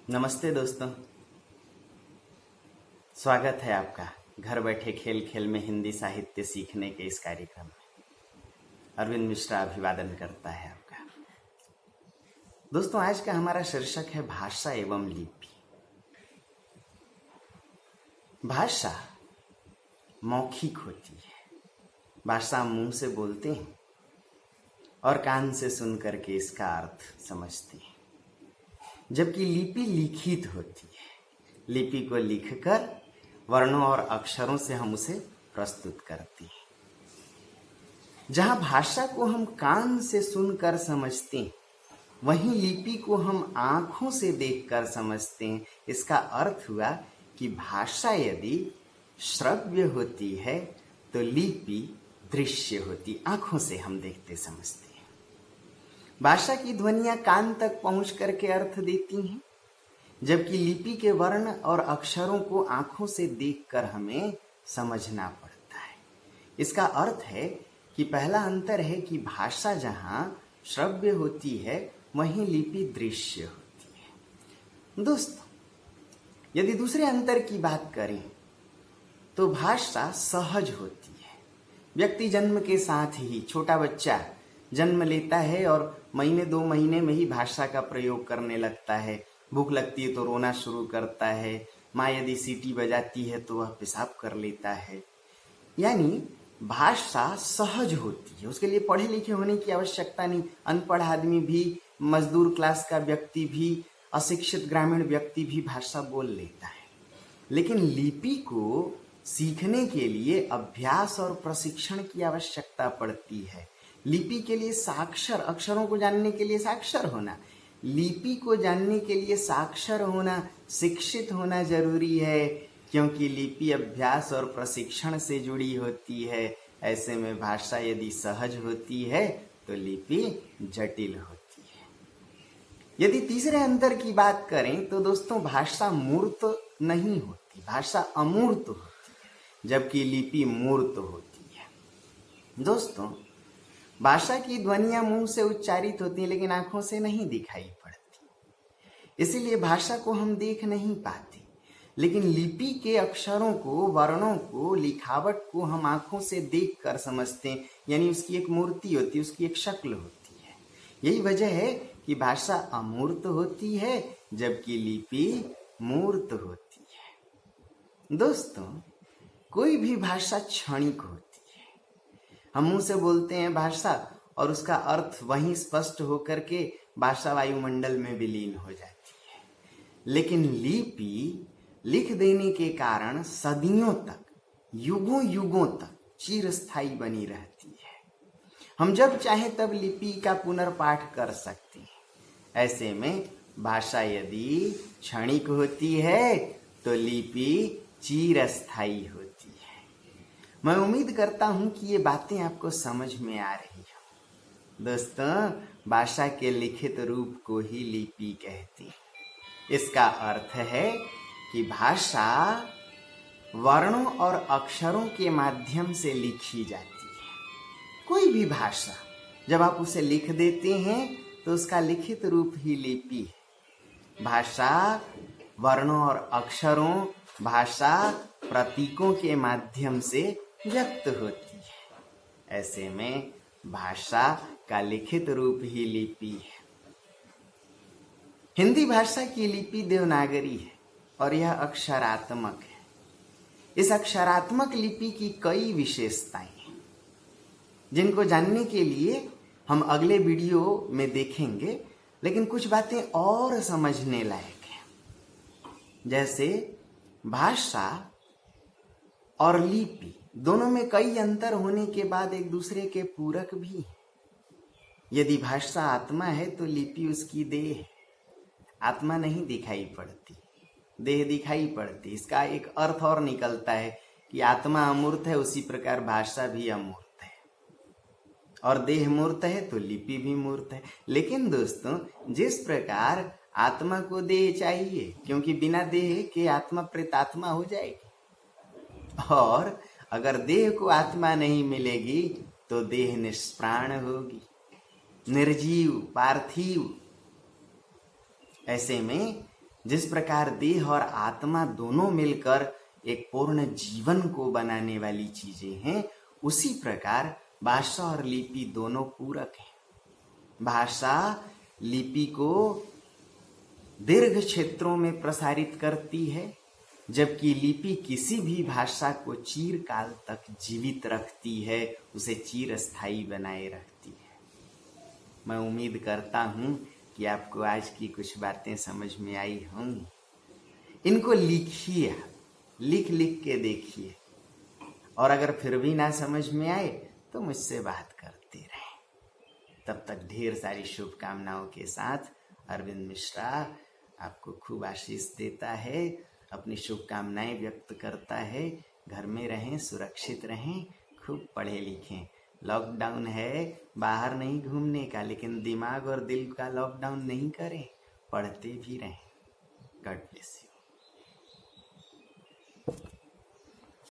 नमस्ते दोस्तों, स्वागत है आपका घर बैठे खेल खेल में हिंदी साहित्य सीखने के इस कार्यक्रम में। अरविंद मिश्रा अभिवादन करता है आपका। दोस्तों, आज का हमारा शीर्षक है भाषा एवं लिपि। भाषा मौखिक होती है। भाषा मुंह से बोलते हैं और कान से सुन करके इसका अर्थ समझते हैं, जबकि लिपि लिखित होती है। लिपि को लिखकर वर्णों और अक्षरों से हम उसे प्रस्तुत करते हैं। जहां भाषा को हम कान से सुनकर समझते हैं, वहीं लिपि को हम आंखों से देखकर समझते हैं। इसका अर्थ हुआ कि भाषा यदि श्रव्य होती है तो लिपि दृश्य होती, आंखों से हम देखते समझते हैं। भाषा की ध्वनियां कान तक पहुंच करके अर्थ देती हैं, जबकि लिपि के वर्ण और अक्षरों को आंखों से देखकर हमें समझना पड़ता है। इसका अर्थ है कि पहला अंतर है कि भाषा जहां श्रव्य होती है वहीं लिपि दृश्य होती है। दोस्तों, यदि दूसरे अंतर की बात करें तो भाषा सहज होती है। व्यक्ति जन्म के साथ ही, छोटा बच्चा जन्म लेता है और महीने 2 महीने में ही भाषा का प्रयोग करने लगता है। भूख लगती है तो रोना शुरू करता है। माँ यदि सीटी बजाती है तो वह पेशाब कर लेता है। यानी भाषा सहज होती है, उसके लिए पढ़े लिखे होने की आवश्यकता नहीं। अनपढ़ आदमी भी, मजदूर क्लास का व्यक्ति भी, अशिक्षित ग्रामीण व्यक्ति भी भाषा बोल लेता है। लेकिन लिपि को सीखने के लिए अभ्यास और प्रशिक्षण की आवश्यकता पड़ती है। लिपि के लिए साक्षर, अक्षरों को जानने के लिए साक्षर होना, लिपि को जानने के लिए साक्षर होना, शिक्षित होना जरूरी है, क्योंकि लिपि अभ्यास और प्रशिक्षण से जुड़ी होती है। ऐसे में भाषा यदि सहज होती है तो लिपि जटिल होती है। यदि तीसरे अंतर की बात करें तो दोस्तों, भाषा मूर्त नहीं होती, भाषा अमूर्त होती है, जबकि लिपि मूर्त होती है। दोस्तों, भाषा की ध्वनियां मुंह से उच्चारित होती हैं लेकिन आंखों से नहीं दिखाई पड़ती, इसीलिए भाषा को हम देख नहीं पाते। लेकिन लिपि के अक्षरों को, वर्णों को, लिखावट को हम आंखों से देखकर समझते हैं। यानी उसकी एक मूर्ति होती है, उसकी एक शक्ल होती है। यही वजह है कि भाषा अमूर्त होती है जबकि लिपि मूर्त होती है। दोस्तों, कोई भी भाषा क्षणिक होती है। हम मुंह से बोलते हैं भाषा और उसका अर्थ वहीं स्पष्ट होकर के भाषा वायुमंडल में विलीन हो जाती है। लेकिन लिपि लिख देने के कारण सदियों तक, युगों युगों तक चिरस्थायी बनी रहती है। हम जब चाहें तब लिपि का पुनर्पाठ कर सकते हैं। ऐसे में भाषा यदि क्षणिक होती है तो लिपि चिरस्थायी होती है। मैं उम्मीद करता हूं कि ये बातें आपको समझ में आ रही हो। दोस्तों, भाषा के लिखित रूप को ही लिपि कहते हैं। इसका अर्थ है कि भाषा वर्णों और अक्षरों के माध्यम से लिखी जाती है। कोई भी भाषा जब आप उसे लिख देते हैं तो उसका लिखित रूप ही लिपि है। भाषा वर्णों और अक्षरों, भाषा प्रतीकों के माध्यम से व्यक्त होती है। ऐसे में भाषा का लिखित रूप ही लिपि है। हिंदी भाषा की लिपि देवनागरी है और यह अक्षरात्मक है। इस अक्षरात्मक लिपि की कई विशेषताएं हैं, जिनको जानने के लिए हम अगले वीडियो में देखेंगे। लेकिन कुछ बातें और समझने लायक हैं। जैसे भाषा और लिपि दोनों में कई अंतर होने के बाद एक दूसरे के पूरक भी हैं। यदि भाषा आत्मा है तो लिपि उसकी देह है। आत्मा नहीं दिखाई पड़ती, देह दिखाई पड़ती। इसका एक अर्थ और निकलता है कि आत्मा अमूर्त है, उसी प्रकार भाषा भी अमूर्त है। और देह मूर्त है तो लिपि भी मूर्त है। लेकिन दोस्तों, जिस प्रकार आत्मा को देह चाहिए, क्योंकि बिना देह के आत्मा प्रेतात्मा हो जाएगी, और अगर देह को आत्मा नहीं मिलेगी तो देह निष्प्राण होगी, निर्जीव, पार्थिव। ऐसे में जिस प्रकार देह और आत्मा दोनों मिलकर एक पूर्ण जीवन को बनाने वाली चीजें हैं, उसी प्रकार भाषा और लिपि दोनों पूरक हैं। भाषा लिपि को दीर्घ क्षेत्रों में प्रसारित करती है, जबकि लिपि किसी भी भाषा को चिरकाल तक जीवित रखती है, उसे चिरस्थायी बनाए रखती है। मैं उम्मीद करता हूँ कि आपको आज की कुछ बातें समझ में आई होंगी। इनको लिखिए, लिख लिख के देखिए, और अगर फिर भी ना समझ में आए तो मुझसे बात करते रहें। तब तक ढेर सारी शुभकामनाओं के साथ अरविंद मिश्रा आपको खूब आशीष देता है, अपनी शुभकामनाएं व्यक्त करता है। घर में रहें, सुरक्षित रहें, खूब पढ़े लिखें। लॉकडाउन है, बाहर नहीं घूमने का, लेकिन दिमाग और दिल का लॉकडाउन नहीं करें, पढ़ते भी रहें। God bless you.